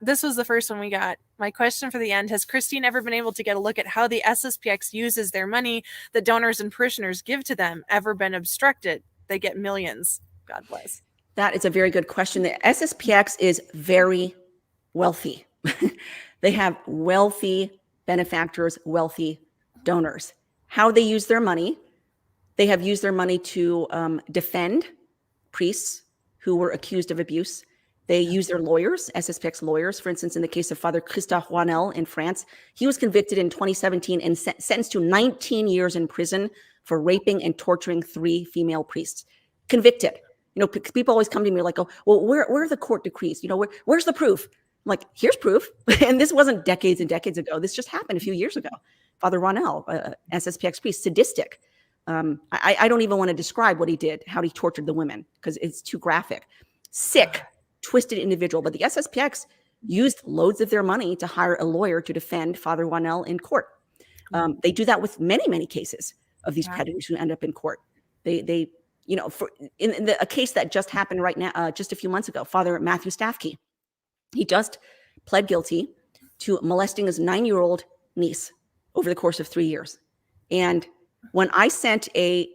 this was the first one we got. My question for the end, has Christine ever been able to get a look at how the SSPX uses their money that donors and parishioners give to them? Ever been obstructed? They get millions. God bless. That is a very good question. The SSPX is very wealthy. They have wealthy benefactors, wealthy donors. How they use their money, they have used their money to defend priests who were accused of abuse. They use their lawyers, SSPX lawyers. For instance, in the case of Father Christophe Wanel in France, he was convicted in 2017 and sentenced to 19 years in prison for raping and torturing 3 female priests. Convicted. You know, people always come to me like, "Oh, well, where are the court decrees? You know, where's the proof?" I'm like, here's proof. And this wasn't decades and decades ago. This just happened a few years ago. Father Wanel, SSPX priest, sadistic. I don't even want to describe what he did, how he tortured the women, because it's too graphic. Sick, twisted individual. But the SSPX used loads of their money to hire a lawyer to defend Father Wanel in court. They do that with many, many cases of these predators who end up in court. They you know, a case that just happened right now, just a few months ago, Father Matthew Staffkey, he just pled guilty to molesting his 9-year-old niece over the course of 3 years. And when I sent a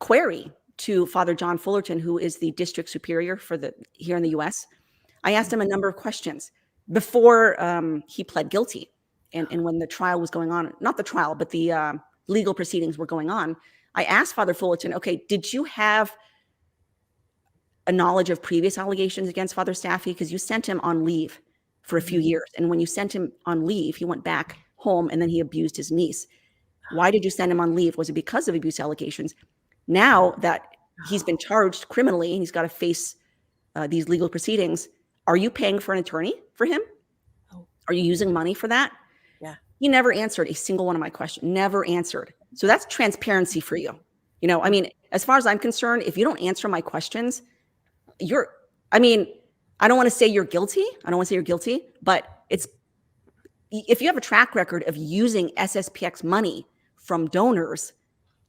query to Father John Fullerton, who is the district superior for here in the US, I asked him a number of questions before he pled guilty. And when the trial was going on, not the trial, but the legal proceedings were going on, I asked Father Fullerton, okay, did you have a knowledge of previous allegations against Father Staffkey? Because you sent him on leave for a few years. And when you sent him on leave, he went back home and then he abused his niece. Why did you send him on leave? Was it because of abuse allegations? Now that he's been charged criminally and he's got to face these legal proceedings, are you paying for an attorney for him? Are you using money for that? Yeah. He never answered a single one of my questions, never answered. So that's transparency for you. You know, I mean, as far as I'm concerned, if you don't answer my questions, I don't want to say you're guilty. I don't want to say you're guilty, but if you have a track record of using SSPX money from donors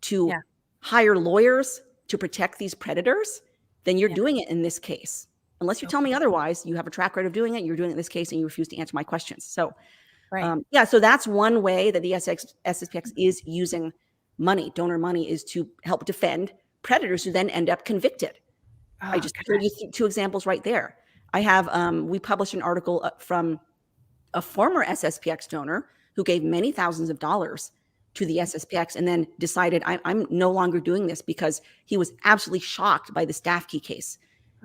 to hire lawyers to protect these predators, then you're doing it in this case. Unless you tell me otherwise, you have a track record of doing it, you're doing it in this case, and you refuse to answer my questions. So, so that's one way that the SSPX is using money, donor money, is to help defend predators who then end up convicted. I just told you 2 examples right there. I have, we published an article from a former SSPX donor who gave many thousands of dollars to the SSPX and then decided, I'm no longer doing this, because he was absolutely shocked by the Staffkey case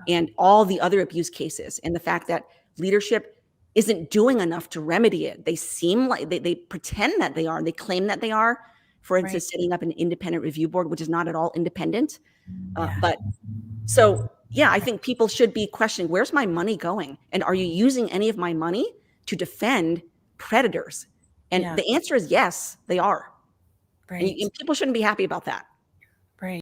and all the other abuse cases, and the fact that leadership isn't doing enough to remedy it. They seem like they pretend that they are. They claim that they are. For instance, setting up an independent review board, which is not at all independent. I think people should be questioning, where's my money going? And are you using any of my money to defend predators? And the answer is yes, they are. And people shouldn't be happy about that.